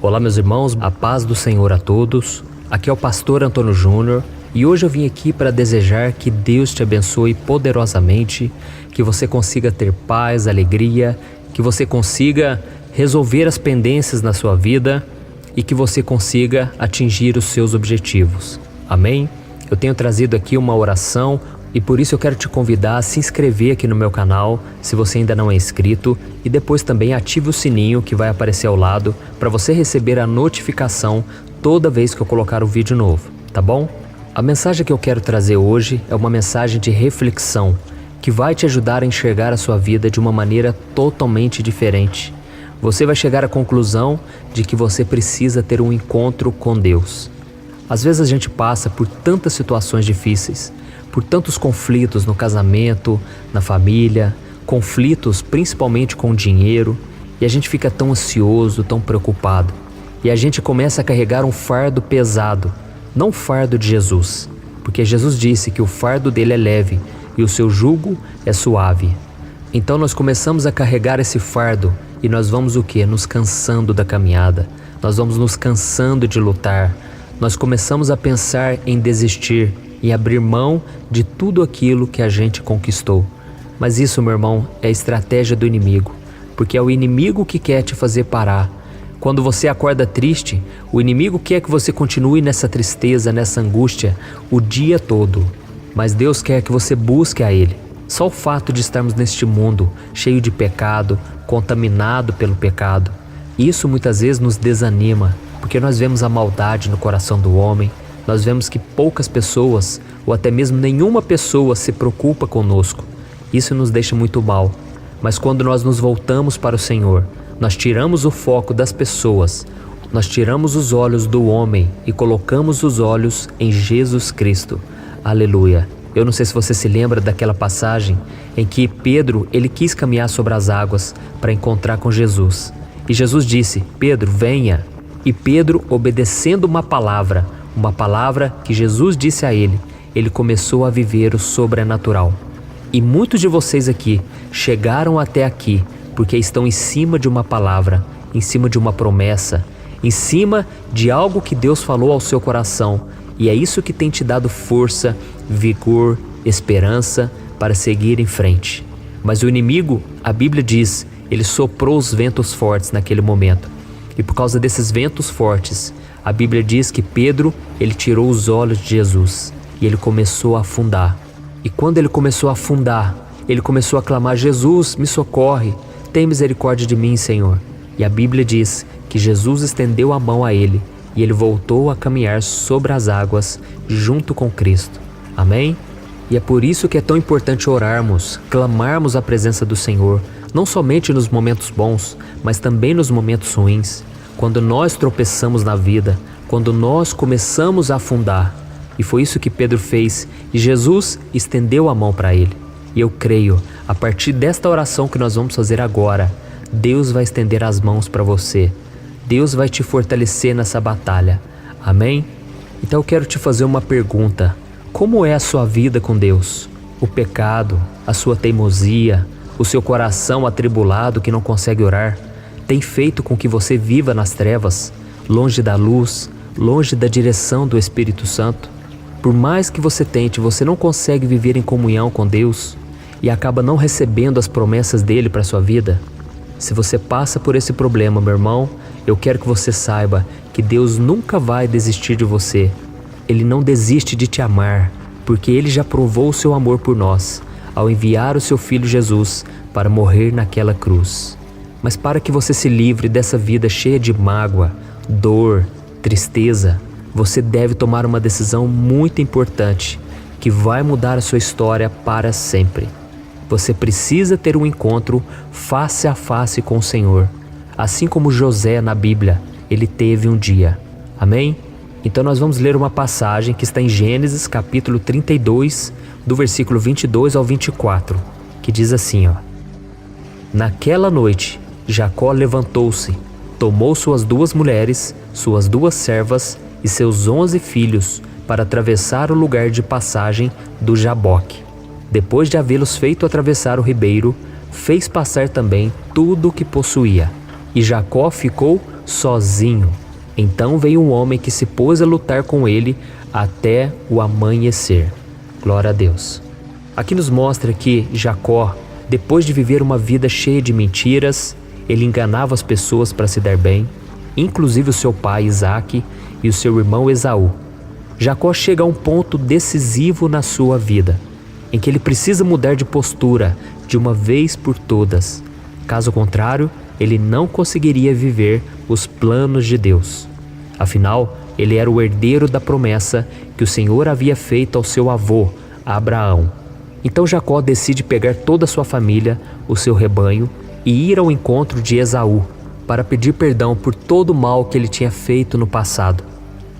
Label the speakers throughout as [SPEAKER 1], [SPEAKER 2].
[SPEAKER 1] Olá meus irmãos, a paz do Senhor a todos. Aqui é o pastor Antônio Júnior e hoje eu vim aqui para desejar que Deus te abençoe poderosamente, que você consiga ter paz, alegria, que você consiga resolver as pendências na sua vida e que você consiga atingir os seus objetivos. Amém? Eu tenho trazido aqui uma oração e por isso eu quero te convidar a se inscrever aqui no meu canal, se você ainda não é inscrito, e depois também ative o sininho que vai aparecer ao lado para você receber a notificação toda vez que eu colocar um vídeo novo, tá bom? A mensagem que eu quero trazer hoje é uma mensagem de reflexão que vai te ajudar a enxergar a sua vida de uma maneira totalmente diferente. Você vai chegar à conclusão de que você precisa ter um encontro com Deus. Às vezes a gente passa por tantas situações difíceis, por tantos conflitos no casamento, na família, conflitos principalmente com o dinheiro, e a gente fica tão ansioso, tão preocupado. E a gente começa a carregar um fardo pesado, não o fardo de Jesus, porque Jesus disse que o fardo dele é leve e o seu jugo é suave. Então nós começamos a carregar esse fardo e nós vamos o quê? Nos cansando da caminhada, nós vamos nos cansando de lutar, nós começamos a pensar em desistir, em abrir mão de tudo aquilo que a gente conquistou. Mas isso, meu irmão, é a estratégia do inimigo, porque é o inimigo que quer te fazer parar. Quando você acorda triste, o inimigo quer que você continue nessa tristeza, nessa angústia, o dia todo. Mas Deus quer que você busque a Ele. Só o fato de estarmos neste mundo cheio de pecado, contaminado pelo pecado, isso muitas vezes nos desanima, porque nós vemos a maldade no coração do homem, nós vemos que poucas pessoas, ou até mesmo nenhuma pessoa se preocupa conosco. Isso nos deixa muito mal. Mas quando nós nos voltamos para o Senhor, nós tiramos o foco das pessoas, nós tiramos os olhos do homem e colocamos os olhos em Jesus Cristo. Aleluia! Eu não sei se você se lembra daquela passagem em que Pedro, ele quis caminhar sobre as águas para encontrar com Jesus. E Jesus disse, Pedro, venha. E Pedro, obedecendo uma palavra que Jesus disse a ele, ele começou a viver o sobrenatural. E muitos de vocês aqui chegaram até aqui porque estão em cima de uma palavra, em cima de uma promessa, em cima de algo que Deus falou ao seu coração. E é isso que tem te dado força, vigor, esperança para seguir em frente. Mas o inimigo, a Bíblia diz, ele soprou os ventos fortes naquele momento. E por causa desses ventos fortes, a Bíblia diz que Pedro, ele tirou os olhos de Jesus e ele começou a afundar. E quando ele começou a afundar, ele começou a clamar, Jesus, me socorre, tem misericórdia de mim, Senhor. E a Bíblia diz que Jesus estendeu a mão a ele e ele voltou a caminhar sobre as águas junto com Cristo. Amém? E é por isso que é tão importante orarmos, clamarmos a presença do Senhor, não somente nos momentos bons, mas também nos momentos ruins. Quando nós tropeçamos na vida, quando nós começamos a afundar. E foi isso que Pedro fez, e Jesus estendeu a mão para ele. E eu creio, a partir desta oração que nós vamos fazer agora, Deus vai estender as mãos para você. Deus vai te fortalecer nessa batalha. Amém? Então eu quero te fazer uma pergunta. Como é a sua vida com Deus? O pecado, a sua teimosia, o seu coração atribulado que não consegue orar, tem feito com que você viva nas trevas, longe da luz, longe da direção do Espírito Santo? Por mais que você tente, você não consegue viver em comunhão com Deus e acaba não recebendo as promessas dele para a sua vida? Se você passa por esse problema, meu irmão, eu quero que você saiba que Deus nunca vai desistir de você. Ele não desiste de te amar, porque Ele já provou o seu amor por nós, ao enviar o seu Filho Jesus para morrer naquela cruz. Mas para que você se livre dessa vida cheia de mágoa, dor, tristeza, você deve tomar uma decisão muito importante, que vai mudar a sua história para sempre. Você precisa ter um encontro face a face com o Senhor, assim como José na Bíblia, ele teve um dia. Amém? Então nós vamos ler uma passagem que está em Gênesis capítulo 32, do versículo 22 ao 24, que diz assim, Naquela noite, Jacó levantou-se, tomou suas 2 mulheres, suas 2 servas e seus 11 filhos para atravessar o lugar de passagem do Jaboque. Depois de havê-los feito atravessar o ribeiro, fez passar também tudo o que possuía. E Jacó ficou sozinho. Então veio um homem que se pôs a lutar com ele até o amanhecer. Glória a Deus. Aqui nos mostra que Jacó, depois de viver uma vida cheia de mentiras, ele enganava as pessoas para se dar bem, inclusive o seu pai Isaque e o seu irmão Esaú. Jacó chega a um ponto decisivo na sua vida, em que ele precisa mudar de postura de uma vez por todas. Caso contrário, ele não conseguiria viver os planos de Deus. Afinal, ele era o herdeiro da promessa que o Senhor havia feito ao seu avô, Abraão. Então Jacó decide pegar toda a sua família, o seu rebanho, e ir ao encontro de Esaú, para pedir perdão por todo o mal que ele tinha feito no passado.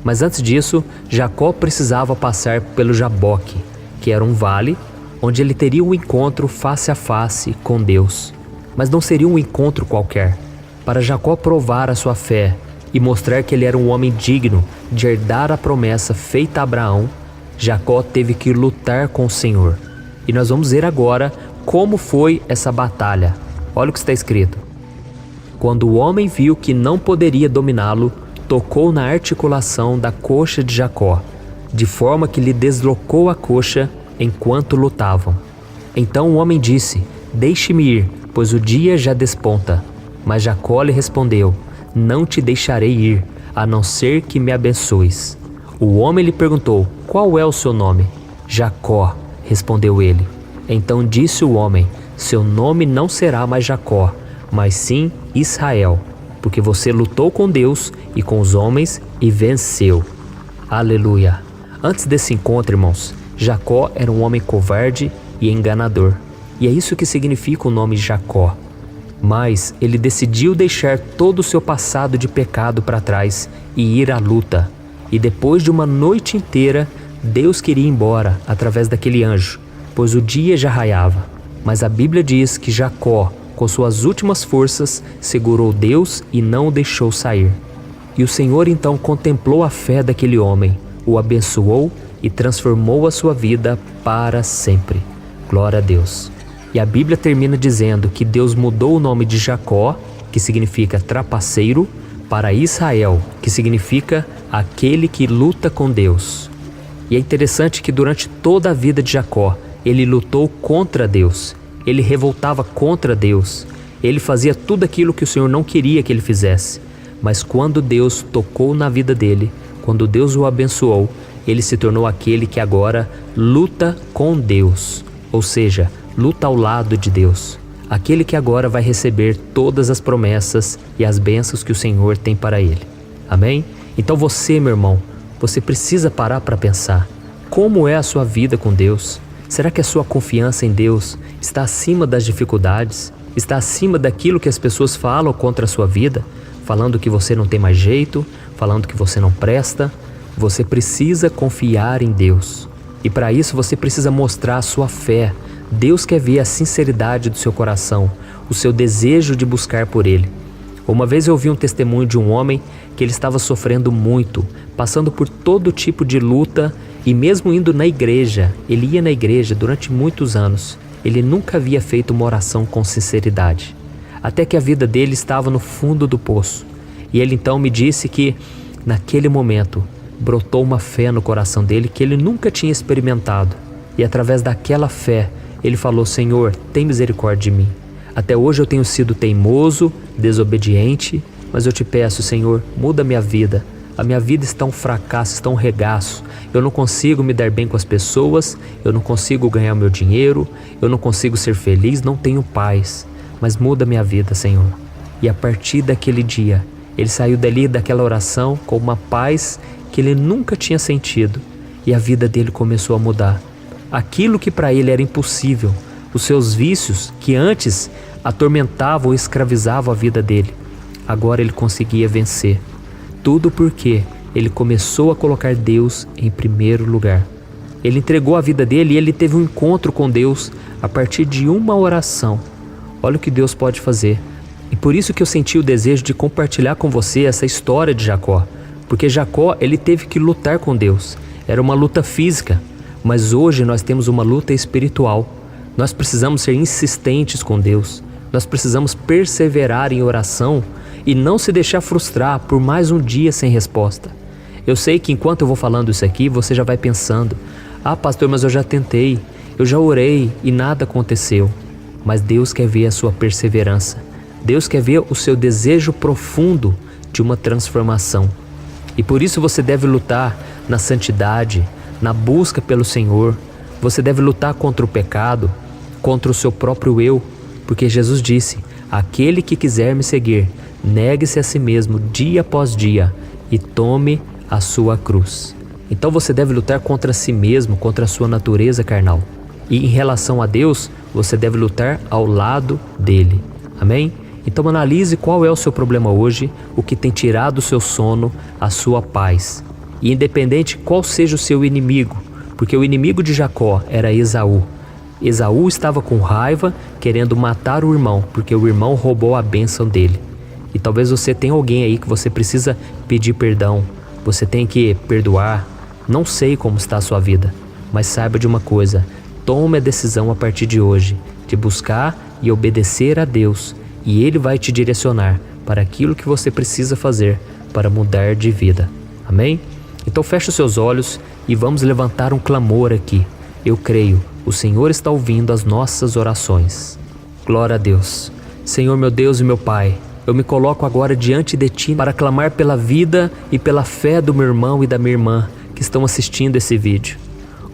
[SPEAKER 1] Mas antes disso, Jacó precisava passar pelo Jaboque, que era um vale, onde ele teria um encontro face a face com Deus. Mas não seria um encontro qualquer. Para Jacó provar a sua fé e mostrar que ele era um homem digno de herdar a promessa feita a Abraão, Jacó teve que lutar com o Senhor. E nós vamos ver agora como foi essa batalha. Olha o que está escrito. Quando o homem viu que não poderia dominá-lo, tocou na articulação da coxa de Jacó, de forma que lhe deslocou a coxa enquanto lutavam. Então o homem disse: "Deixe-me ir, pois o dia já desponta." Mas Jacó lhe respondeu: "Não te deixarei ir, a não ser que me abençoes." O homem lhe perguntou: "Qual é o seu nome?" "Jacó", respondeu ele. Então disse o homem: "Seu nome não será mais Jacó, mas sim Israel, porque você lutou com Deus e com os homens e venceu." Aleluia! Antes desse encontro, irmãos, Jacó era um homem covarde e enganador. E é isso que significa o nome Jacó. Mas ele decidiu deixar todo o seu passado de pecado para trás e ir à luta. E depois de uma noite inteira, Deus queria ir embora através daquele anjo, pois o dia já raiava. Mas a Bíblia diz que Jacó, com suas últimas forças, segurou Deus e não o deixou sair. E o Senhor então contemplou a fé daquele homem, o abençoou e transformou a sua vida para sempre. Glória a Deus. E a Bíblia termina dizendo que Deus mudou o nome de Jacó, que significa trapaceiro, para Israel, que significa aquele que luta com Deus. E é interessante que durante toda a vida de Jacó, ele lutou contra Deus. Ele revoltava contra Deus. Ele fazia tudo aquilo que o Senhor não queria que ele fizesse. Mas quando Deus tocou na vida dele, quando Deus o abençoou, ele se tornou aquele que agora luta com Deus. Ou seja, luta ao lado de Deus. Aquele que agora vai receber todas as promessas e as bênçãos que o Senhor tem para ele. Amém? Então você, meu irmão, você precisa parar para pensar. Como é a sua vida com Deus? Será que a sua confiança em Deus está acima das dificuldades? Está acima daquilo que as pessoas falam contra a sua vida? Falando que você não tem mais jeito, falando que você não presta? Você precisa confiar em Deus. E para isso você precisa mostrar a sua fé. Deus quer ver a sinceridade do seu coração, o seu desejo de buscar por Ele. Uma vez eu ouvi um testemunho de um homem que ele estava sofrendo muito, passando por todo tipo de luta e mesmo indo na igreja, ele ia na igreja durante muitos anos, ele nunca havia feito uma oração com sinceridade, até que a vida dele estava no fundo do poço. E ele então me disse que naquele momento brotou uma fé no coração dele que ele nunca tinha experimentado. E através daquela fé, ele falou: "Senhor, tem misericórdia de mim. Até hoje eu tenho sido teimoso, desobediente, mas eu te peço, Senhor, muda minha vida. A minha vida está um fracasso, está um regaço. Eu não consigo me dar bem com as pessoas, eu não consigo ganhar meu dinheiro, eu não consigo ser feliz, não tenho paz. Mas muda minha vida, Senhor." E a partir daquele dia, ele saiu dali daquela oração com uma paz que ele nunca tinha sentido. E a vida dele começou a mudar. Aquilo que para ele era impossível, os seus vícios que antes atormentavam ou escravizavam a vida dele, agora ele conseguia vencer. Tudo porque ele começou a colocar Deus em primeiro lugar. Ele entregou a vida dele e ele teve um encontro com Deus a partir de uma oração. Olha o que Deus pode fazer. E por isso que eu senti o desejo de compartilhar com você essa história de Jacó. Porque Jacó, ele teve que lutar com Deus. Era uma luta física. Mas hoje nós temos uma luta espiritual. Nós precisamos ser insistentes com Deus. Nós precisamos perseverar em oração e não se deixar frustrar por mais um dia sem resposta. Eu sei que enquanto eu vou falando isso aqui, você já vai pensando: ah, pastor, mas eu já tentei, eu já orei e nada aconteceu. Mas Deus quer ver a sua perseverança. Deus quer ver o seu desejo profundo de uma transformação. E por isso você deve lutar na santidade, na busca pelo Senhor. Você deve lutar contra o pecado, contra o seu próprio eu, porque Jesus disse: aquele que quiser me seguir, negue-se a si mesmo dia após dia e tome a sua cruz. Então você deve lutar contra si mesmo, contra a sua natureza carnal. E em relação a Deus, você deve lutar ao lado dele. Amém? Então analise qual é o seu problema hoje, o que tem tirado o seu sono, a sua paz. E independente qual seja o seu inimigo, porque o inimigo de Jacó era Esaú. Esaú estava com raiva, querendo matar o irmão, porque o irmão roubou a bênção dele. E talvez você tenha alguém aí que você precisa pedir perdão, você tem que perdoar. Não sei como está a sua vida, mas saiba de uma coisa: tome a decisão a partir de hoje de buscar e obedecer a Deus, e Ele vai te direcionar para aquilo que você precisa fazer para mudar de vida. Amém? Então feche os seus olhos e vamos levantar um clamor aqui. Eu creio, o Senhor está ouvindo as nossas orações. Glória a Deus. Senhor, meu Deus e meu Pai, eu me coloco agora diante de Ti para clamar pela vida e pela fé do meu irmão e da minha irmã que estão assistindo esse vídeo.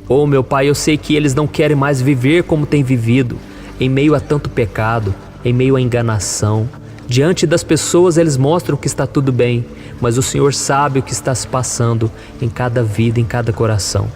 [SPEAKER 1] Oh, meu Pai, eu sei que eles não querem mais viver como têm vivido, em meio a tanto pecado, em meio à enganação. Diante das pessoas eles mostram que está tudo bem, mas o Senhor sabe o que está se passando em cada vida, em cada coração.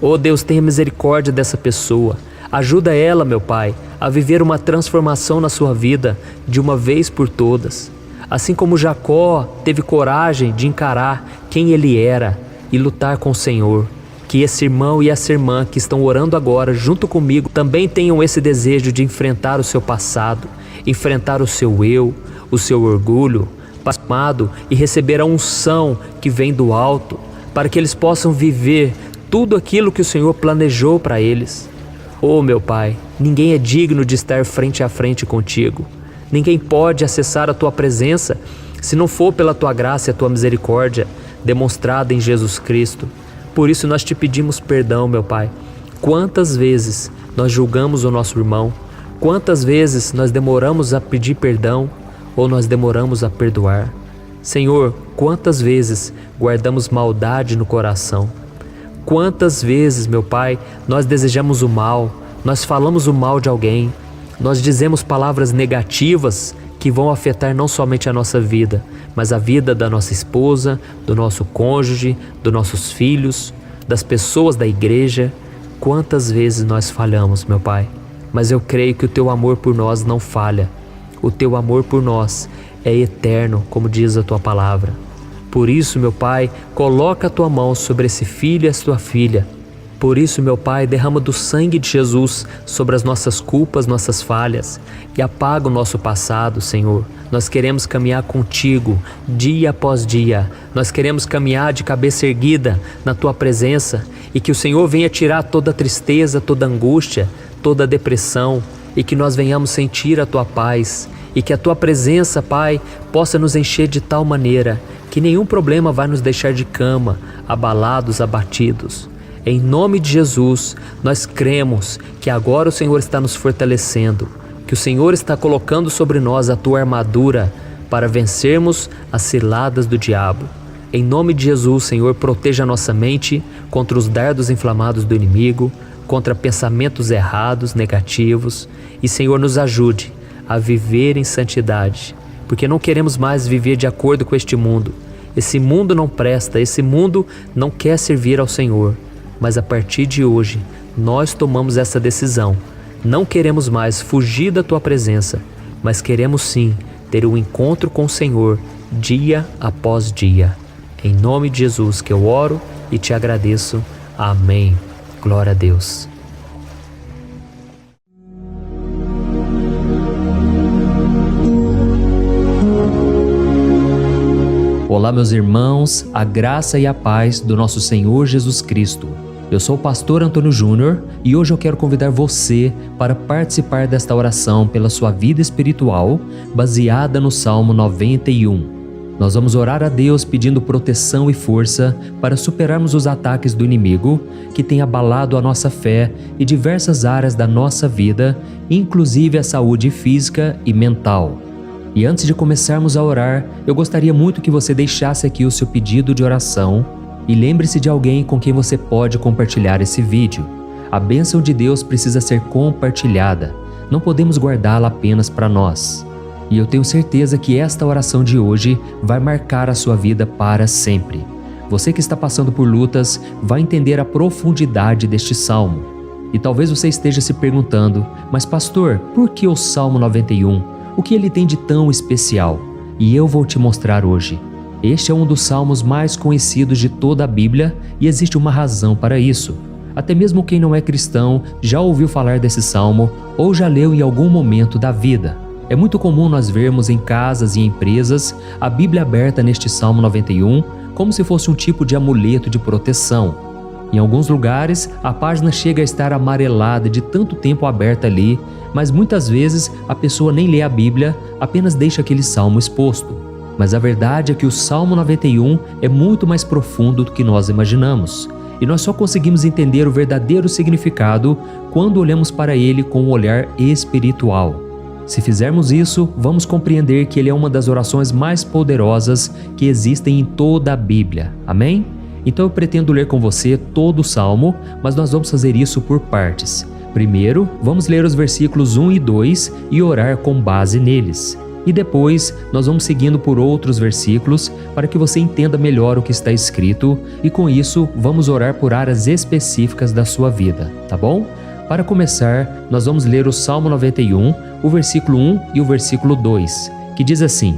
[SPEAKER 1] Oh Deus, tenha misericórdia dessa pessoa. Ajuda ela, meu Pai, a viver uma transformação na sua vida de uma vez por todas. Assim como Jacó teve coragem de encarar quem ele era e lutar com o Senhor. Que esse irmão e essa irmã que estão orando agora junto comigo também tenham esse desejo de enfrentar o seu passado, enfrentar o seu eu, o seu orgulho, pasmado, e receber a unção que vem do alto, para que eles possam viver tudo aquilo que o Senhor planejou para eles. Oh meu Pai, ninguém é digno de estar frente a frente contigo. Ninguém pode acessar a Tua presença se não for pela Tua graça e a Tua misericórdia demonstrada em Jesus Cristo. Por isso nós te pedimos perdão, meu Pai. Quantas vezes nós julgamos o nosso irmão? Quantas vezes nós demoramos a pedir perdão ou nós demoramos a perdoar? Senhor, quantas vezes guardamos maldade no coração? Quantas vezes, meu Pai, nós desejamos o mal, nós falamos o mal de alguém, nós dizemos palavras negativas que vão afetar não somente a nossa vida, mas a vida da nossa esposa, do nosso cônjuge, dos nossos filhos, das pessoas da igreja. Quantas vezes nós falhamos, meu Pai? Mas eu creio que o Teu amor por nós não falha. O Teu amor por nós é eterno, como diz a Tua palavra. Por isso, meu Pai, coloca a Tua mão sobre esse filho e a Tua filha. Por isso, meu Pai, derrama do sangue de Jesus sobre as nossas culpas, nossas falhas, e apaga o nosso passado, Senhor. Nós queremos caminhar contigo dia após dia. Nós queremos caminhar de cabeça erguida na Tua presença, e que o Senhor venha tirar toda a tristeza, toda a angústia, toda a depressão, e que nós venhamos sentir a Tua paz, e que a Tua presença, Pai, possa nos encher de tal maneira que nenhum problema vai nos deixar de cama, abalados, abatidos. Em nome de Jesus, nós cremos que agora o Senhor está nos fortalecendo, que o Senhor está colocando sobre nós a Tua armadura para vencermos as ciladas do diabo. Em nome de Jesus, Senhor, proteja a nossa mente contra os dardos inflamados do inimigo, contra pensamentos errados, negativos, e, Senhor, nos ajude a viver em santidade, porque não queremos mais viver de acordo com este mundo. Esse mundo não presta, esse mundo não quer servir ao Senhor. Mas a partir de hoje, nós tomamos essa decisão. Não queremos mais fugir da Tua presença, mas queremos sim ter um encontro com o Senhor dia após dia. Em nome de Jesus que eu oro e te agradeço. Amém. Glória a Deus. Olá, meus irmãos, a graça e a paz do nosso Senhor Jesus Cristo. Eu sou o pastor Antônio Júnior e hoje eu quero convidar você para participar desta oração pela sua vida espiritual, baseada no Salmo 91. Nós vamos orar a Deus pedindo proteção e força para superarmos os ataques do inimigo que tem abalado a nossa fé e diversas áreas da nossa vida, inclusive a saúde física e mental. E antes de começarmos a orar, eu gostaria muito que você deixasse aqui o seu pedido de oração e lembre-se de alguém com quem você pode compartilhar esse vídeo. A bênção de Deus precisa ser compartilhada, não podemos guardá-la apenas para nós. E eu tenho certeza que esta oração de hoje vai marcar a sua vida para sempre. Você que está passando por lutas vai entender a profundidade deste salmo. E talvez você esteja se perguntando, mas pastor, por que o Salmo 91? O que ele tem de tão especial? E eu vou te mostrar hoje. Este é um dos salmos mais conhecidos de toda a Bíblia e existe uma razão para isso. Até mesmo quem não é cristão já ouviu falar desse salmo ou já leu em algum momento da vida. É muito comum nós vermos em casas e empresas a Bíblia aberta neste Salmo 91 como se fosse um tipo de amuleto de proteção. Em alguns lugares, a página chega a estar amarelada de tanto tempo aberta ali, mas muitas vezes a pessoa nem lê a Bíblia, apenas deixa aquele salmo exposto. Mas a verdade é que o Salmo 91 é muito mais profundo do que nós imaginamos. E nós só conseguimos entender o verdadeiro significado quando olhamos para ele com um olhar espiritual. Se fizermos isso, vamos compreender que ele é uma das orações mais poderosas que existem em toda a Bíblia. Amém? Então eu pretendo ler com você todo o Salmo, mas nós vamos fazer isso por partes. Primeiro, vamos ler os versículos 1 e 2 e orar com base neles. E depois, nós vamos seguindo por outros versículos para que você entenda melhor o que está escrito e com isso, vamos orar por áreas específicas da sua vida, tá bom? Para começar, nós vamos ler o Salmo 91, o versículo 1 e o versículo 2, que diz assim: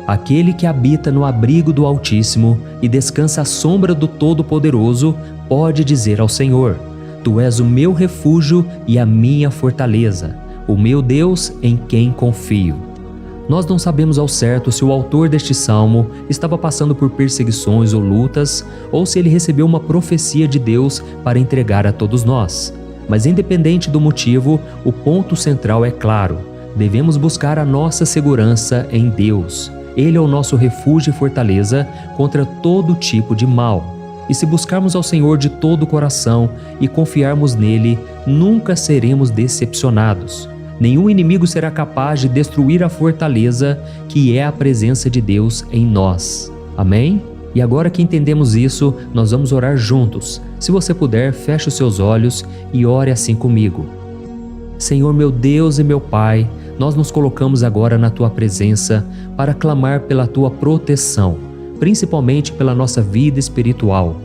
[SPEAKER 1] Aquele que habita no abrigo do Altíssimo e descansa à sombra do Todo-Poderoso, pode dizer ao Senhor: Tu és o meu refúgio e a minha fortaleza, o meu Deus em quem confio. Nós não sabemos ao certo se o autor deste salmo estava passando por perseguições ou lutas, ou se ele recebeu uma profecia de Deus para entregar a todos nós. Mas independente do motivo, o ponto central é claro: devemos buscar a nossa segurança em Deus. Ele é o nosso refúgio e fortaleza contra todo tipo de mal. E se buscarmos ao Senhor de todo o coração e confiarmos nele, nunca seremos decepcionados. Nenhum inimigo será capaz de destruir a fortaleza que é a presença de Deus em nós. Amém? E agora que entendemos isso, nós vamos orar juntos. Se você puder, feche os seus olhos e ore assim comigo. Senhor meu Deus e meu Pai, nós nos colocamos agora na Tua presença para clamar pela Tua proteção, principalmente pela nossa vida espiritual.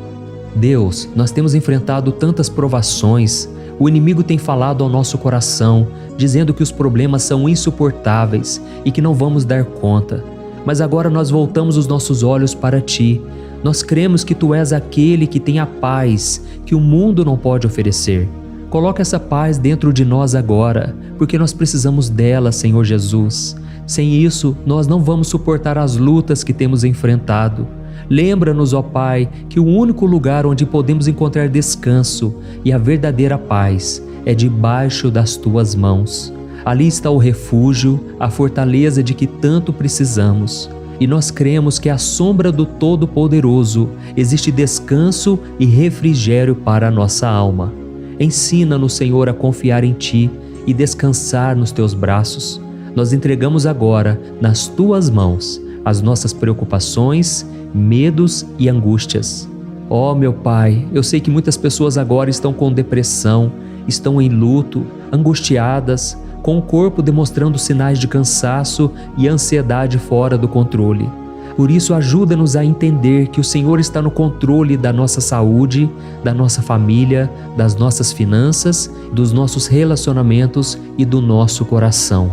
[SPEAKER 1] Deus, nós temos enfrentado tantas provações, o inimigo tem falado ao nosso coração, dizendo que os problemas são insuportáveis e que não vamos dar conta. Mas agora nós voltamos os nossos olhos para Ti. Nós cremos que Tu és aquele que tem a paz que o mundo não pode oferecer. Coloca essa paz dentro de nós agora, porque nós precisamos dela, Senhor Jesus. Sem isso, nós não vamos suportar as lutas que temos enfrentado. Lembra-nos, ó Pai, que o único lugar onde podemos encontrar descanso e a verdadeira paz é debaixo das Tuas mãos. Ali está o refúgio, a fortaleza de que tanto precisamos. E nós cremos que à sombra do Todo-Poderoso existe descanso e refrigério para a nossa alma. Ensina-nos, Senhor, a confiar em Ti e descansar nos Teus braços. Nós entregamos agora, nas Tuas mãos, as nossas preocupações, medos e angústias. Ó meu Pai, eu sei que muitas pessoas agora estão com depressão, estão em luto, angustiadas, com o corpo demonstrando sinais de cansaço e ansiedade fora do controle. Por isso, ajuda-nos a entender que o Senhor está no controle da nossa saúde, da nossa família, das nossas finanças, dos nossos relacionamentos e do nosso coração.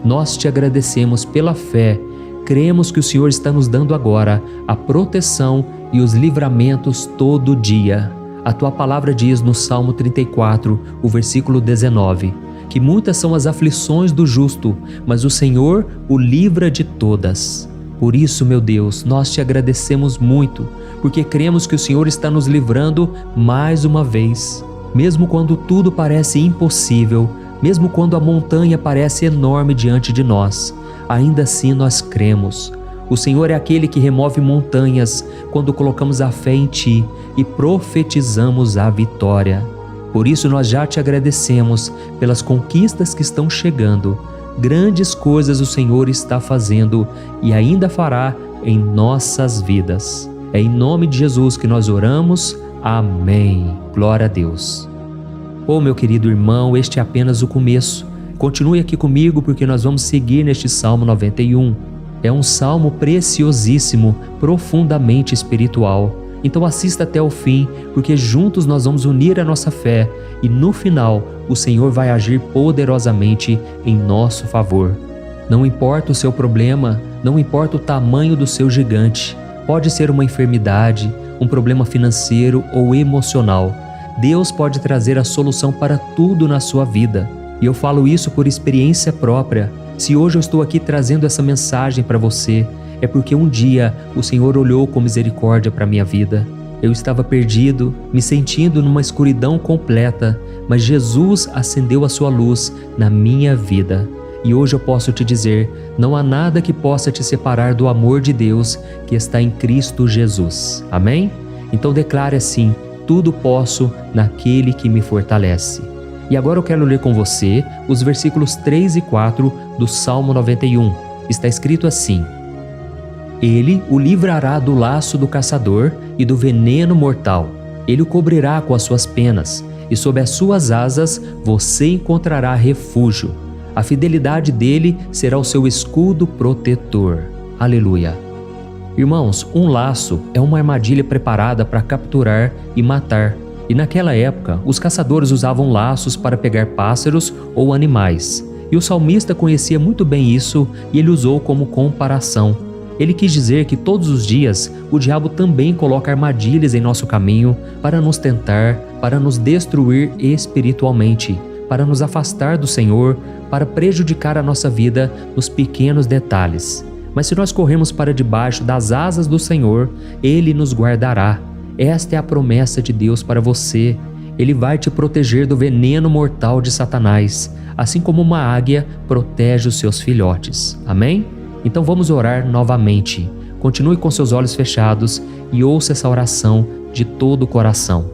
[SPEAKER 1] Nós Te agradecemos pela fé. Cremos que o Senhor está nos dando agora a proteção e os livramentos todo dia. A Tua palavra diz no Salmo 34, o versículo 19, que muitas são as aflições do justo, mas o Senhor o livra de todas. Por isso, meu Deus, nós te agradecemos muito, porque cremos que o Senhor está nos livrando mais uma vez. Mesmo quando tudo parece impossível, mesmo quando a montanha parece enorme diante de nós, ainda assim nós cremos. O Senhor é aquele que remove montanhas quando colocamos a fé em Ti e profetizamos a vitória. Por isso nós já te agradecemos pelas conquistas que estão chegando. Grandes coisas o Senhor está fazendo e ainda fará em nossas vidas. É em nome de Jesus que nós oramos. Amém. Glória a Deus. Meu querido irmão, este é apenas o começo. Continue aqui comigo porque nós vamos seguir neste Salmo 91. É um salmo preciosíssimo, profundamente espiritual. Então assista até o fim, porque juntos nós vamos unir a nossa fé e no final o Senhor vai agir poderosamente em nosso favor. Não importa o seu problema, não importa o tamanho do seu gigante, pode ser uma enfermidade, um problema financeiro ou emocional. Deus pode trazer a solução para tudo na sua vida. E eu falo isso por experiência própria. Se hoje eu estou aqui trazendo essa mensagem para você, é porque um dia o Senhor olhou com misericórdia para a minha vida. Eu estava perdido, me sentindo numa escuridão completa, mas Jesus acendeu a sua luz na minha vida. E hoje eu posso te dizer, não há nada que possa te separar do amor de Deus que está em Cristo Jesus. Amém? Então declare assim: tudo posso naquele que me fortalece. E agora eu quero ler com você os versículos 3 e 4 do Salmo 91. Está escrito assim: Ele o livrará do laço do caçador e do veneno mortal. Ele o cobrirá com as suas penas, e sob as suas asas você encontrará refúgio. A fidelidade dele será o seu escudo protetor. Aleluia. Irmãos, um laço é uma armadilha preparada para capturar e matar. E naquela época, os caçadores usavam laços para pegar pássaros ou animais. E o salmista conhecia muito bem isso e ele usou como comparação. Ele quis dizer que todos os dias o diabo também coloca armadilhas em nosso caminho para nos tentar, para nos destruir espiritualmente, para nos afastar do Senhor, para prejudicar a nossa vida nos pequenos detalhes. Mas se nós corrermos para debaixo das asas do Senhor, Ele nos guardará. Esta é a promessa de Deus para você. Ele vai te proteger do veneno mortal de Satanás, assim como uma águia protege os seus filhotes. Amém? Então vamos orar novamente. Continue com seus olhos fechados e ouça essa oração de todo o coração.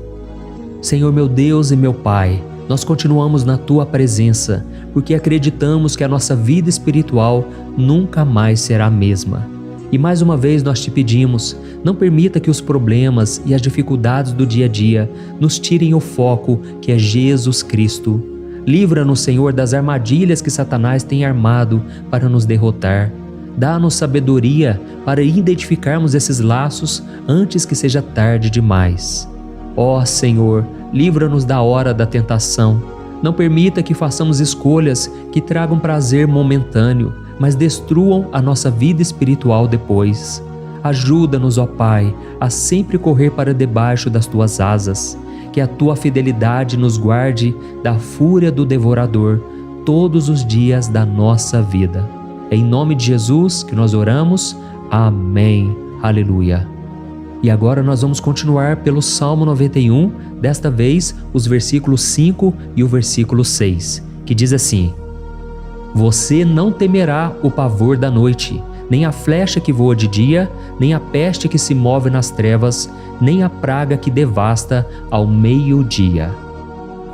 [SPEAKER 1] Senhor meu Deus e meu Pai, nós continuamos na Tua presença, porque acreditamos que a nossa vida espiritual nunca mais será a mesma. E mais uma vez nós te pedimos, não permita que os problemas e as dificuldades do dia a dia nos tirem o foco que é Jesus Cristo. Livra-nos, Senhor, das armadilhas que Satanás tem armado para nos derrotar. Dá-nos sabedoria para identificarmos esses laços antes que seja tarde demais. Ó Senhor, livra-nos da hora da tentação. Não permita que façamos escolhas que tragam prazer momentâneo, mas destruam a nossa vida espiritual depois. Ajuda-nos, ó Pai, a sempre correr para debaixo das Tuas asas. Que a Tua fidelidade nos guarde da fúria do devorador todos os dias da nossa vida. É em nome de Jesus que nós oramos. Amém. Aleluia. E agora nós vamos continuar pelo Salmo 91, desta vez os versículos 5 e o versículo 6, que diz assim: Você não temerá o pavor da noite, nem a flecha que voa de dia, nem a peste que se move nas trevas, nem a praga que devasta ao meio-dia.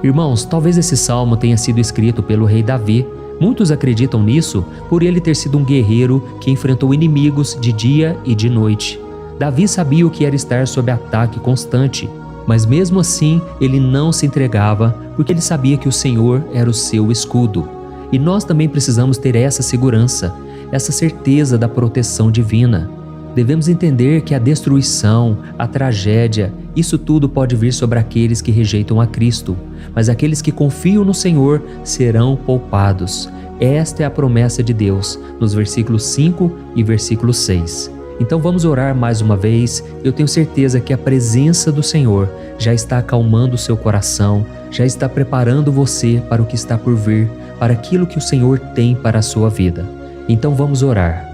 [SPEAKER 1] Irmãos, talvez esse salmo tenha sido escrito pelo rei Davi. Muitos acreditam nisso por ele ter sido um guerreiro que enfrentou inimigos de dia e de noite. Davi sabia o que era estar sob ataque constante, mas mesmo assim ele não se entregava porque ele sabia que o Senhor era o seu escudo. E nós também precisamos ter essa segurança, essa certeza da proteção divina. Devemos entender que a destruição, a tragédia, isso tudo pode vir sobre aqueles que rejeitam a Cristo, mas aqueles que confiam no Senhor serão poupados. Esta é a promessa de Deus, nos versículos 5 e versículo 6. Então vamos orar mais uma vez. Eu tenho certeza que a presença do Senhor já está acalmando o seu coração, já está preparando você para o que está por vir, para aquilo que o Senhor tem para a sua vida. Então vamos orar.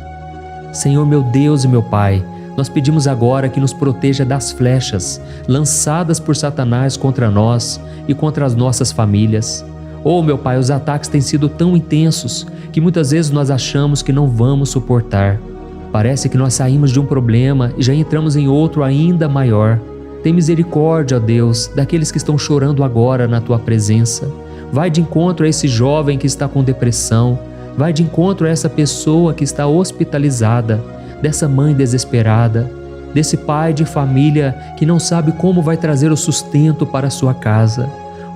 [SPEAKER 1] Senhor meu Deus e meu Pai, nós pedimos agora que nos proteja das flechas lançadas por Satanás contra nós e contra as nossas famílias. Oh, meu Pai, os ataques têm sido tão intensos que muitas vezes nós achamos que não vamos suportar. Parece que nós saímos de um problema e já entramos em outro ainda maior. Tem misericórdia, ó Deus, daqueles que estão chorando agora na Tua presença. Vai de encontro a esse jovem que está com depressão. Vai de encontro a essa pessoa que está hospitalizada, dessa mãe desesperada, desse pai de família que não sabe como vai trazer o sustento para a sua casa.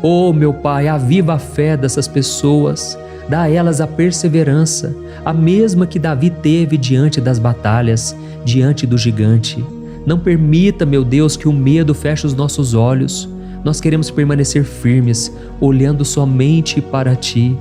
[SPEAKER 1] Oh, meu Pai, aviva a fé dessas pessoas, dá a elas a perseverança, a mesma que Davi teve diante das batalhas, diante do gigante. Não permita, meu Deus, que o medo feche os nossos olhos. Nós queremos permanecer firmes, olhando somente para Ti.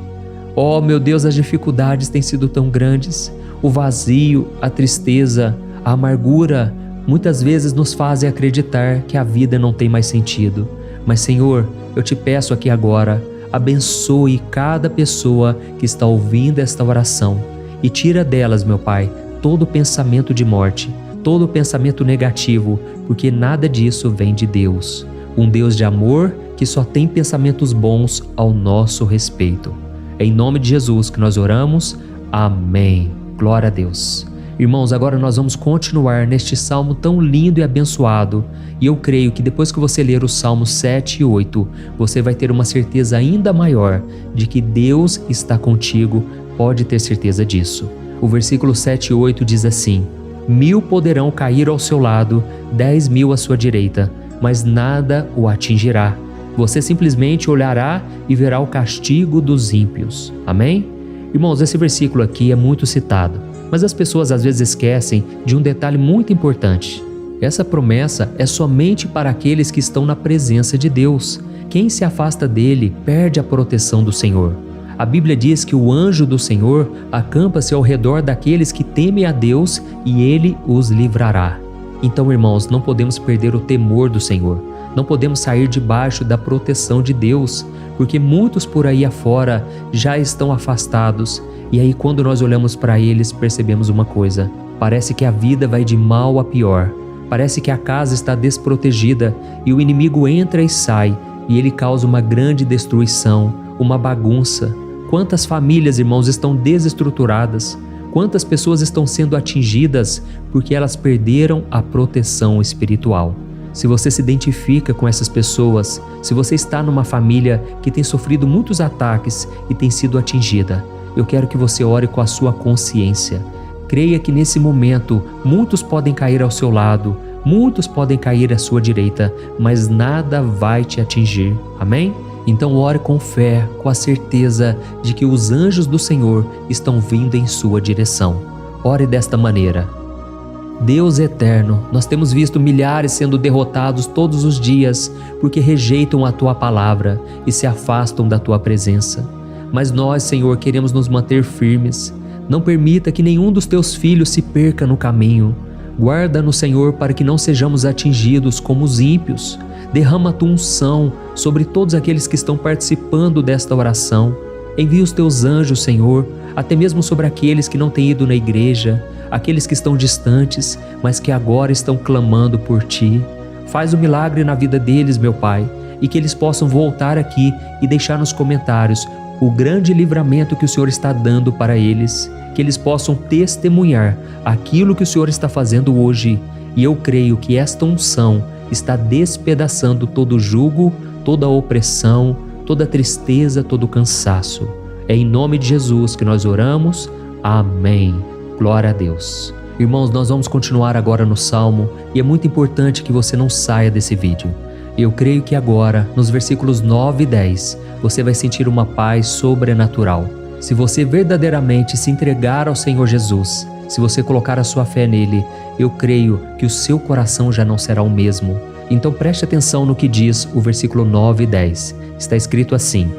[SPEAKER 1] Oh, meu Deus, as dificuldades têm sido tão grandes. O vazio, a tristeza, a amargura, muitas vezes nos fazem acreditar que a vida não tem mais sentido. Mas, Senhor, eu te peço aqui agora, abençoe cada pessoa que está ouvindo esta oração e tira delas, meu Pai, todo pensamento de morte, todo pensamento negativo, porque nada disso vem de Deus. Um Deus de amor que só tem pensamentos bons ao nosso respeito. É em nome de Jesus que nós oramos. Amém. Glória a Deus. Irmãos, agora nós vamos continuar neste salmo tão lindo e abençoado. E eu creio que depois que você ler os salmos 7 e 8, você vai ter uma certeza ainda maior de que Deus está contigo. Pode ter certeza disso. O versículo 7 e 8 diz assim: 1000 poderão cair ao seu lado, 10.000 à sua direita, mas nada o atingirá. Você simplesmente olhará e verá o castigo dos ímpios. Amém? Irmãos, esse versículo aqui é muito citado, mas as pessoas às vezes esquecem de um detalhe muito importante. Essa promessa é somente para aqueles que estão na presença de Deus. Quem se afasta dele perde a proteção do Senhor. A Bíblia diz que o anjo do Senhor acampa-se ao redor daqueles que temem a Deus e ele os livrará. Então, irmãos, não podemos perder o temor do Senhor. Não podemos sair debaixo da proteção de Deus, porque muitos por aí afora já estão afastados. E aí, quando nós olhamos para eles, percebemos uma coisa: parece que a vida vai de mal a pior. Parece que a casa está desprotegida e o inimigo entra e sai e ele causa uma grande destruição, uma bagunça. Quantas famílias, irmãos, estão desestruturadas? Quantas pessoas estão sendo atingidas porque elas perderam a proteção espiritual? Se você se identifica com essas pessoas, se você está numa família que tem sofrido muitos ataques e tem sido atingida, eu quero que você ore com a sua consciência. Creia que nesse momento muitos podem cair ao seu lado, muitos podem cair à sua direita, mas nada vai te atingir. Amém? Então ore com fé, com a certeza de que os anjos do Senhor estão vindo em sua direção. Ore desta maneira: Deus eterno, nós temos visto milhares sendo derrotados todos os dias porque rejeitam a Tua palavra e se afastam da Tua presença. Mas nós, Senhor, queremos nos manter firmes. Não permita que nenhum dos Teus filhos se perca no caminho. Guarda-nos, Senhor, para que não sejamos atingidos como os ímpios. Derrama a Tua unção sobre todos aqueles que estão participando desta oração. Envia os Teus anjos, Senhor, até mesmo sobre aqueles que não têm ido na igreja, aqueles que estão distantes, mas que agora estão clamando por Ti. Faz um milagre na vida deles, meu Pai, e que eles possam voltar aqui e deixar nos comentários o grande livramento que o Senhor está dando para eles, que eles possam testemunhar aquilo que o Senhor está fazendo hoje. E eu creio que esta unção está despedaçando todo jugo, toda opressão, toda tristeza, todo cansaço. É em nome de Jesus que nós oramos. Amém. Glória a Deus. Irmãos, nós vamos continuar agora no Salmo e é muito importante que você não saia desse vídeo. Eu creio que agora, nos versículos 9 e 10, você vai sentir uma paz sobrenatural. Se você verdadeiramente se entregar ao Senhor Jesus, se você colocar a sua fé nele, eu creio que o seu coração já não será o mesmo. Então preste atenção no que diz o versículo 9 e 10. Está escrito assim: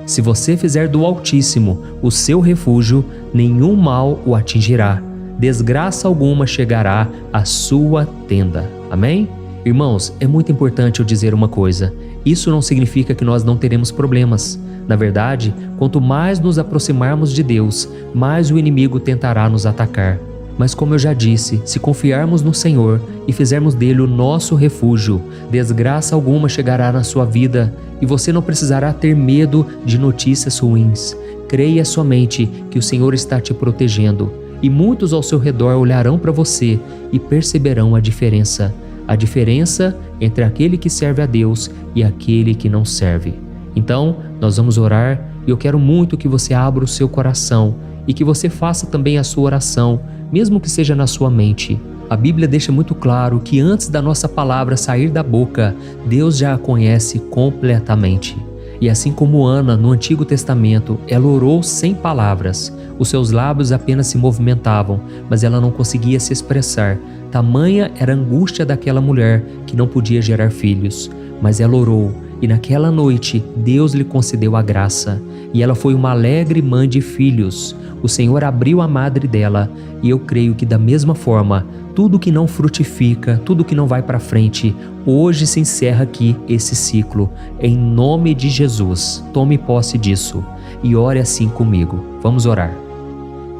[SPEAKER 1] Se você fizer do Altíssimo o seu refúgio, nenhum mal o atingirá, desgraça alguma chegará à sua tenda. Amém? Irmãos, é muito importante eu dizer uma coisa. Isso não significa que nós não teremos problemas. Na verdade, quanto mais nos aproximarmos de Deus, mais o inimigo tentará nos atacar. Mas como eu já disse, se confiarmos no Senhor e fizermos dele o nosso refúgio, desgraça alguma chegará na sua vida e você não precisará ter medo de notícias ruins. Creia somente que o Senhor está te protegendo e muitos ao seu redor olharão para você e perceberão a diferença entre aquele que serve a Deus e aquele que não serve. Então, nós vamos orar e eu quero muito que você abra o seu coração e que você faça também a sua oração, mesmo que seja na sua mente. A Bíblia deixa muito claro que antes da nossa palavra sair da boca, Deus já a conhece completamente. E assim como Ana, no Antigo Testamento, ela orou sem palavras. Os seus lábios apenas se movimentavam, mas ela não conseguia se expressar. Tamanha era a angústia daquela mulher que não podia gerar filhos. Mas ela orou, e naquela noite Deus lhe concedeu a graça. E ela foi uma alegre mãe de filhos. O Senhor abriu a madre dela, e eu creio que da mesma forma, tudo que não frutifica, tudo que não vai para frente, hoje se encerra aqui esse ciclo. Em nome de Jesus, tome posse disso e ore assim comigo. Vamos orar.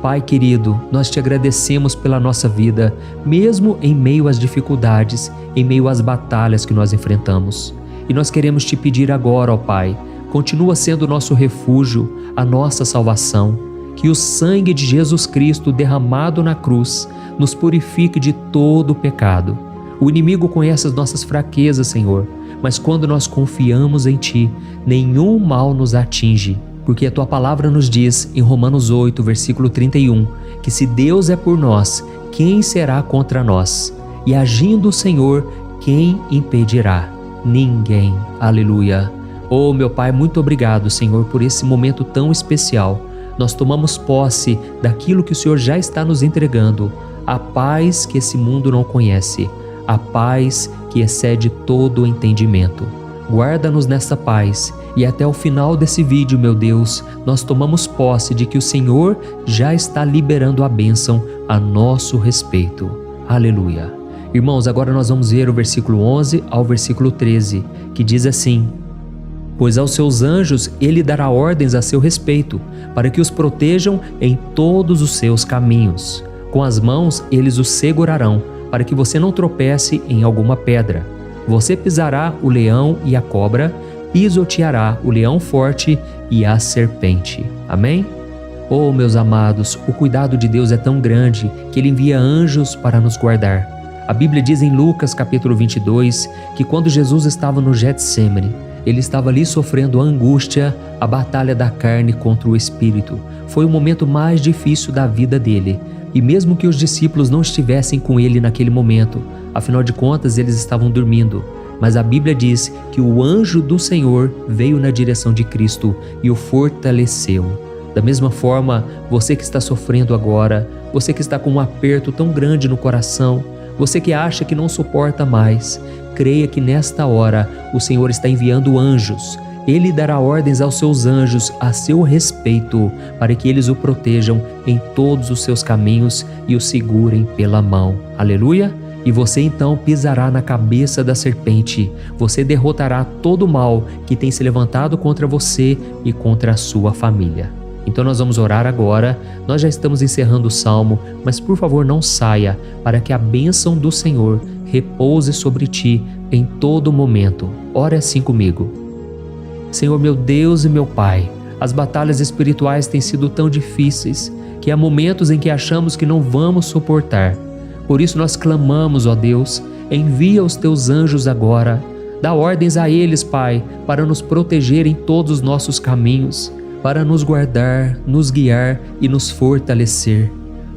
[SPEAKER 1] Pai querido, nós te agradecemos pela nossa vida, mesmo em meio às dificuldades, em meio às batalhas que nós enfrentamos. E nós queremos te pedir agora, ó Pai, continua sendo o nosso refúgio, a nossa salvação. Que o sangue de Jesus Cristo derramado na cruz nos purifique de todo o pecado. O inimigo conhece as nossas fraquezas, Senhor, mas quando nós confiamos em Ti, nenhum mal nos atinge, porque a Tua palavra nos diz em Romanos 8, versículo 31, que se Deus é por nós, quem será contra nós? E agindo o Senhor, quem impedirá? Ninguém. Aleluia. Oh, meu Pai, muito obrigado, Senhor, por esse momento tão especial. Nós tomamos posse daquilo que o Senhor já está nos entregando, a paz que esse mundo não conhece, a paz que excede todo o entendimento. Guarda-nos nessa paz e até o final desse vídeo, meu Deus, nós tomamos posse de que o Senhor já está liberando a bênção a nosso respeito. Aleluia. Irmãos, agora nós vamos ver o versículo 11 ao versículo 13, que diz assim: Pois aos seus anjos ele dará ordens a seu respeito, para que os protejam em todos os seus caminhos. Com as mãos eles os segurarão, para que você não tropece em alguma pedra. Você pisará o leão e a cobra, pisoteará o leão forte e a serpente. Amém? Oh, meus amados, o cuidado de Deus é tão grande que Ele envia anjos para nos guardar. A Bíblia diz em Lucas capítulo 22 que quando Jesus estava no Getsêmani, Ele estava ali sofrendo a angústia, a batalha da carne contra o espírito. Foi o momento mais difícil da vida dele. E mesmo que os discípulos não estivessem com ele naquele momento, afinal de contas eles estavam dormindo. Mas a Bíblia diz que o anjo do Senhor veio na direção de Cristo e o fortaleceu. Da mesma forma, você que está sofrendo agora, você que está com um aperto tão grande no coração, você que acha que não suporta mais, creia que nesta hora o Senhor está enviando anjos. Ele dará ordens aos seus anjos a seu respeito, para que eles o protejam em todos os seus caminhos e o segurem pela mão. Aleluia! E você então pisará na cabeça da serpente. Você derrotará todo o mal que tem se levantado contra você e contra a sua família. Então nós vamos orar agora. Nós já estamos encerrando o salmo, mas por favor não saia, para que a bênção do Senhor repouse sobre ti em todo momento. Ore assim comigo. Senhor meu Deus e meu Pai, as batalhas espirituais têm sido tão difíceis que há momentos em que achamos que não vamos suportar. Por isso nós clamamos, ó Deus, envia os teus anjos agora. Dá ordens a eles, Pai, para nos proteger em todos os nossos caminhos, para nos guardar, nos guiar e nos fortalecer.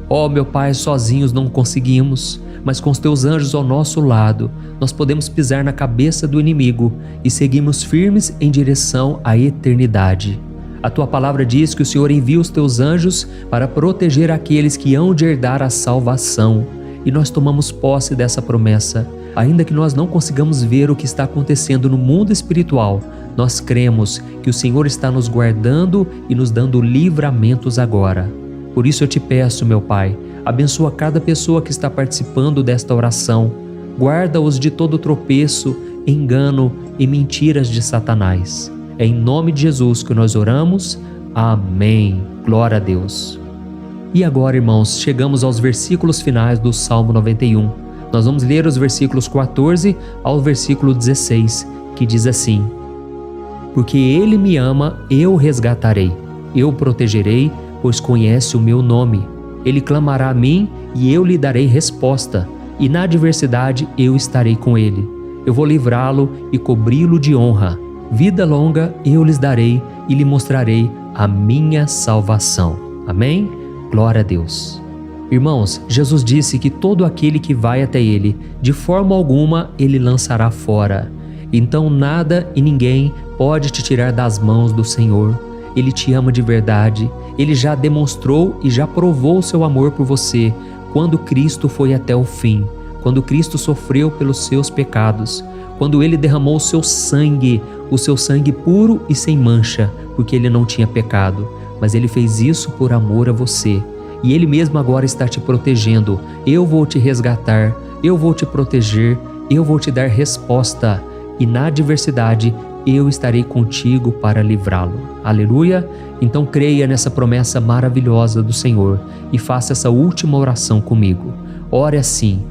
[SPEAKER 1] Ó meu Pai, sozinhos não conseguimos, mas com os teus anjos ao nosso lado, nós podemos pisar na cabeça do inimigo e seguimos firmes em direção à eternidade. A tua palavra diz que o Senhor envia os teus anjos para proteger aqueles que hão de herdar a salvação. E nós tomamos posse dessa promessa. Ainda que nós não consigamos ver o que está acontecendo no mundo espiritual, nós cremos que o Senhor está nos guardando e nos dando livramentos agora. Por isso eu te peço, meu Pai, abençoa cada pessoa que está participando desta oração. Guarda-os de todo tropeço, engano e mentiras de Satanás. É em nome de Jesus que nós oramos. Amém. Glória a Deus. E agora, irmãos, chegamos aos versículos finais do Salmo 91. Nós vamos ler os versículos 14 ao versículo 16, que diz assim: Porque Ele me ama, eu o resgatarei, eu o protegerei, pois conhece o meu nome. Ele clamará a mim e eu lhe darei resposta, e na adversidade eu estarei com ele. Eu vou livrá-lo e cobri-lo de honra. Vida longa eu lhes darei e lhe mostrarei a minha salvação. Amém? Glória a Deus. Irmãos, Jesus disse que todo aquele que vai até Ele, de forma alguma Ele lançará fora. Então nada e ninguém pode te tirar das mãos do Senhor. Ele te ama de verdade. Ele já demonstrou e já provou o seu amor por você quando Cristo foi até o fim, quando Cristo sofreu pelos seus pecados, quando Ele derramou o seu sangue puro e sem mancha, porque Ele não tinha pecado, mas Ele fez isso por amor a você. E Ele mesmo agora está te protegendo. Eu vou te resgatar, eu vou te proteger, eu vou te dar resposta. E na adversidade, eu estarei contigo para livrá-lo. Aleluia! Então creia nessa promessa maravilhosa do Senhor e faça essa última oração comigo. Ore assim: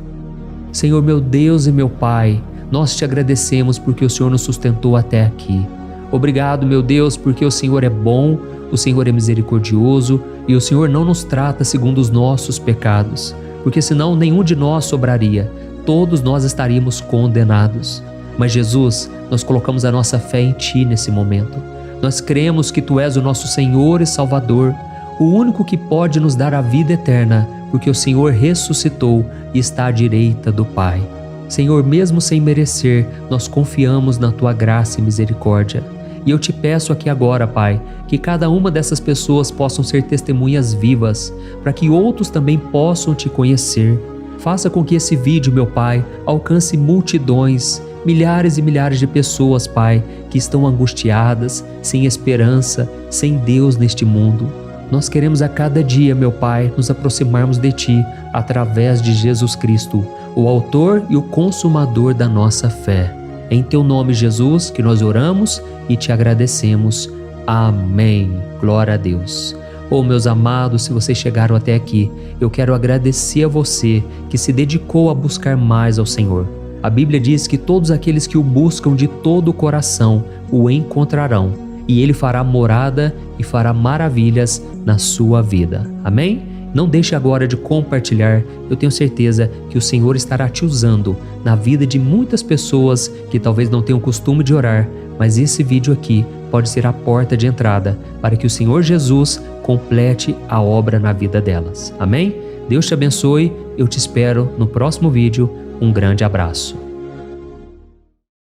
[SPEAKER 1] Senhor meu Deus e meu Pai, nós te agradecemos porque o Senhor nos sustentou até aqui. Obrigado, meu Deus, porque o Senhor é bom, o Senhor é misericordioso e o Senhor não nos trata segundo os nossos pecados, porque senão nenhum de nós sobraria, todos nós estaríamos condenados. Mas Jesus, nós colocamos a nossa fé em Ti nesse momento. Nós cremos que Tu és o nosso Senhor e Salvador, o único que pode nos dar a vida eterna, porque o Senhor ressuscitou e está à direita do Pai. Senhor, mesmo sem merecer, nós confiamos na Tua graça e misericórdia. E eu te peço aqui agora, Pai, que cada uma dessas pessoas possam ser testemunhas vivas, para que outros também possam Te conhecer. Faça com que esse vídeo, meu Pai, alcance multidões, milhares e milhares de pessoas, Pai, que estão angustiadas, sem esperança, sem Deus neste mundo. Nós queremos a cada dia, meu Pai, nos aproximarmos de Ti através de Jesus Cristo, o autor e o consumador da nossa fé. É em Teu nome, Jesus, que nós oramos e Te agradecemos. Amém. Glória a Deus. Oh, meus amados, se vocês chegaram até aqui, eu quero agradecer a você que se dedicou a buscar mais ao Senhor. A Bíblia diz que todos aqueles que o buscam de todo o coração o encontrarão, e Ele fará morada e fará maravilhas na sua vida. Amém? Não deixe agora de compartilhar, eu tenho certeza que o Senhor estará te usando na vida de muitas pessoas que talvez não tenham costume de orar, mas esse vídeo aqui pode ser a porta de entrada para que o Senhor Jesus complete a obra na vida delas. Amém? Deus te abençoe, eu te espero no próximo vídeo. Um grande abraço.